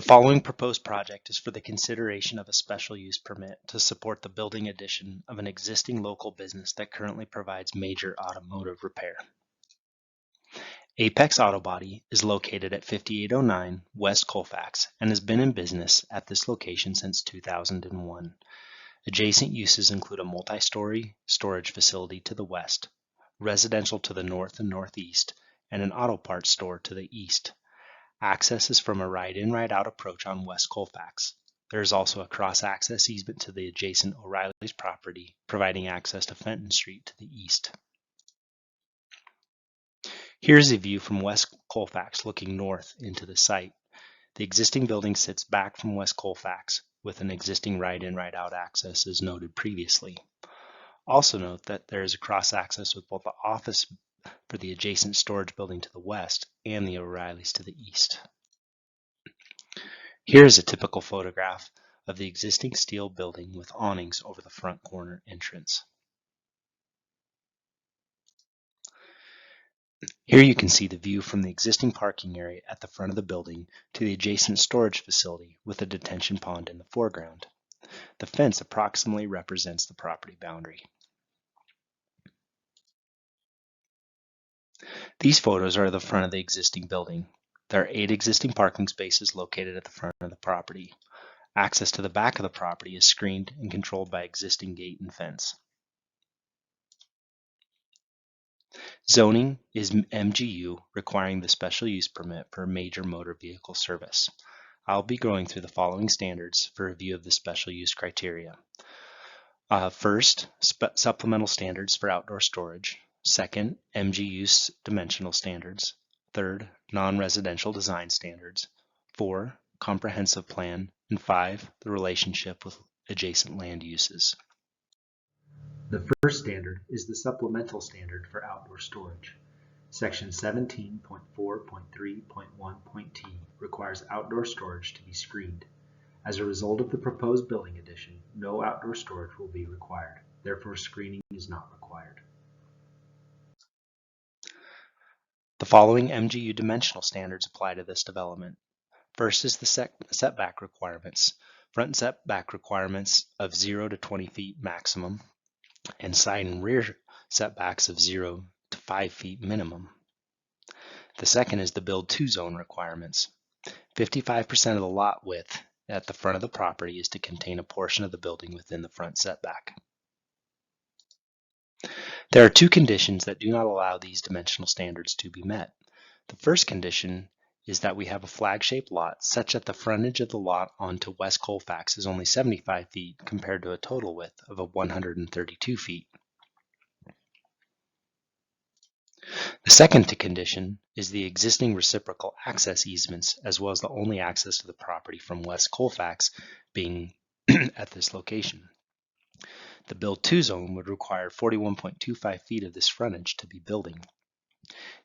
The following proposed project is for the consideration of a special use permit to support the building addition of an existing local business that currently provides major automotive repair. Apex Auto Body is located at 5809 West Colfax and has been in business at this location since 2001. Adjacent uses include a multi-story storage facility to the west, residential to the north and northeast, and an auto parts store to the east. Access is from a ride-in, ride-out approach on West Colfax. There is also a cross-access easement to the adjacent O'Reilly's property, providing access to Fenton Street to the east. Here's a view from West Colfax looking north into the site. The existing building sits back from West Colfax with an existing ride-in, ride-out access as noted previously. Also note that there is a cross-access with both the office for the adjacent storage building to the west and the O'Reilly's to the east. Here is a typical photograph of the existing steel building with awnings over the front corner entrance. Here you can see the view from the existing parking area at the front of the building to the adjacent storage facility with a detention pond in the foreground. The fence approximately represents the property boundary. These photos are of the front of the existing building. There are 8 existing parking spaces located at the front of the property. Access to the back of the property is screened and controlled by existing gate and fence. Zoning is MGU, requiring the special use permit for major motor vehicle service. I'll be going through the following standards for review of the special use criteria. First, supplemental standards for outdoor storage. Second, MGU dimensional standards. Third, non-residential design standards. 4, comprehensive plan. And 5, the relationship with adjacent land uses. The first standard is the supplemental standard for outdoor storage. Section 17.4.3.1.t requires outdoor storage to be screened. As a result of the proposed building addition, no outdoor storage will be required. Therefore, screening is not required. The following MGU dimensional standards apply to this development. First is the setback requirements. Front setback requirements of 0 to 20 feet maximum, and side and rear setbacks of 0 to 5 feet minimum. The second is the build-to zone requirements. 55% of the lot width at the front of the property is to contain a portion of the building within the front setback. There are 2 conditions that do not allow these dimensional standards to be met. The first condition is that we have a flag-shaped lot such that the frontage of the lot onto West Colfax is only 75 feet compared to a total width of 132 feet. The second condition is the existing reciprocal access easements as well as the only access to the property from West Colfax being at this location. The build-to zone would require 41.25 feet of this frontage to be building.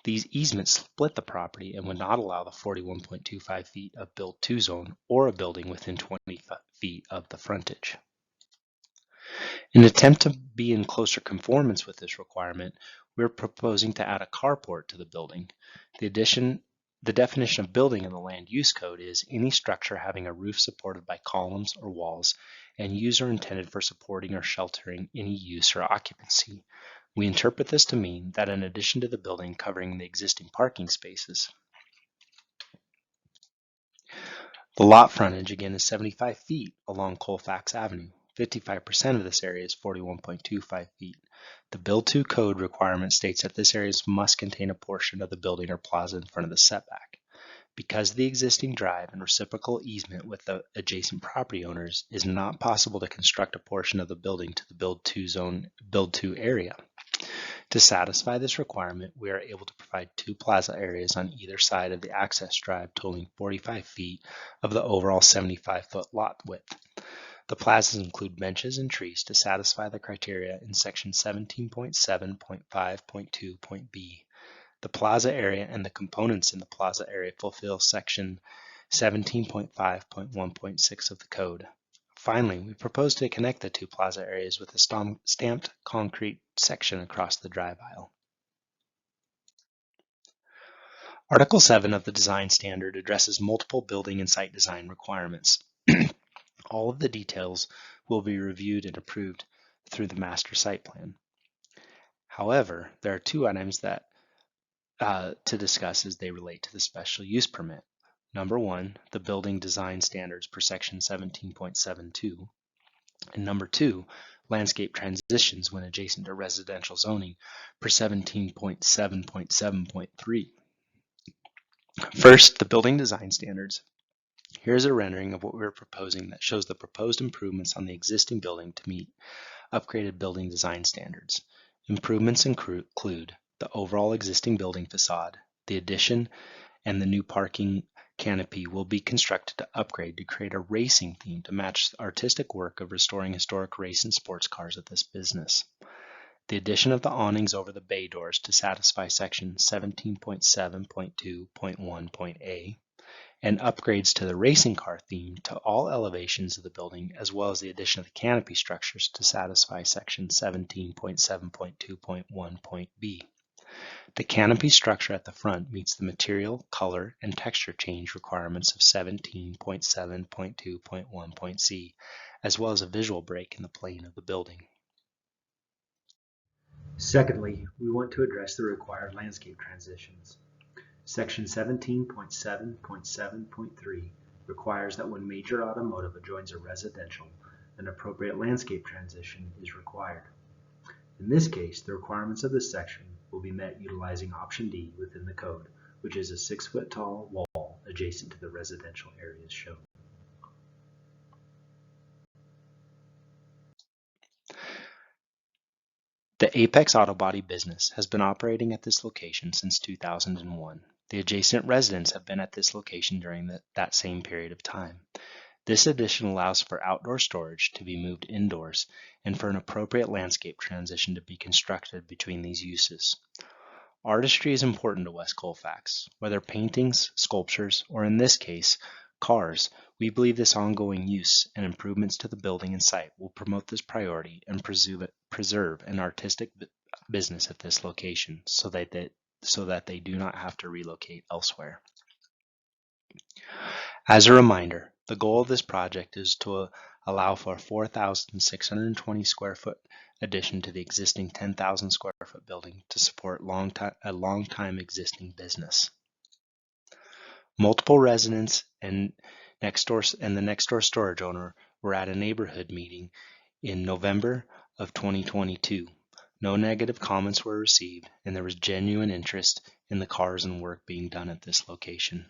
These easements split the property and would not allow the 41.25 feet of build-to zone or a building within 20 feet of the frontage. In an attempt to be in closer conformance with this requirement, we're proposing to add a carport to the building. The definition of building in the land use code is any structure having a roof supported by columns or walls and user intended for supporting or sheltering any use or occupancy. We interpret this to mean that in addition to the building covering the existing parking spaces, the lot frontage again is 75 feet along Colfax Avenue. 55% of this area is 41.25 feet. The Build-to code requirement states that this area must contain a portion of the building or plaza in front of the setback. Because the existing drive and reciprocal easement with the adjacent property owners, it is not possible to construct a portion of the building to the Build-to area. To satisfy this requirement, we are able to provide 2 plaza areas on either side of the access drive totaling 45 feet of the overall 75-foot lot width. The plazas include benches and trees to satisfy the criteria in section 17.7.5.2.b. The plaza area and the components in the plaza area fulfill section 17.5.1.6 of the code. Finally, we propose to connect the 2 plaza areas with a stamped concrete section across the drive aisle. Article 7 of the design standard addresses multiple building and site design requirements. All of the details will be reviewed and approved through the master site plan. However, there are two items that to discuss as they relate to the special use permit. Number one, the building design standards per section 17.72. And number two, landscape transitions when adjacent to residential zoning per 17.7.7.3. First, the building design standards. Here's a rendering of what we're proposing that shows the proposed improvements on the existing building to meet upgraded building design standards. Improvements include the overall existing building facade, the addition, and the new parking canopy will be constructed to upgrade to create a racing theme to match the artistic work of restoring historic race and sports cars at this business. The addition of the awnings over the bay doors to satisfy section 17.7.2.1.a, and upgrades to the racing car theme to all elevations of the building, as well as the addition of the canopy structures to satisfy section 17.7.2.1.b. The canopy structure at the front meets the material, color, and texture change requirements of 17.7.2.1.c, as well as a visual break in the plane of the building. Secondly, we want to address the required landscape transitions. Section 17.7.7.3 requires that when major automotive adjoins a residential, an appropriate landscape transition is required. In this case, the requirements of this section will be met utilizing option D within the code, which is a 6-foot tall wall adjacent to the residential areas shown. The Apex Auto Body business has been operating at this location since 2001. The adjacent residents have been at this location during that same period of time. This addition allows for outdoor storage to be moved indoors and for an appropriate landscape transition to be constructed between these uses. Artistry is important to West Colfax. Whether paintings, sculptures, or in this case, cars, we believe this ongoing use and improvements to the building and site will promote this priority and preserve an artistic business at this location so that they do not have to relocate elsewhere. As a reminder, the goal of this project is to allow for a 4,620 square foot addition to the existing 10,000 square foot building to support a long-time existing business. Multiple residents and the next door storage owner were at a neighborhood meeting in November of 2022. No negative comments were received, and there was genuine interest in the cars and work being done at this location.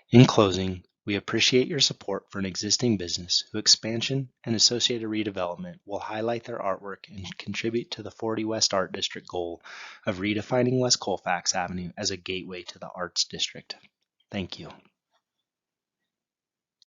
In closing, we appreciate your support for an existing business whose expansion and associated redevelopment will highlight their artwork and contribute to the 40 West Art District goal of redefining West Colfax Avenue as a gateway to the Arts District. Thank you.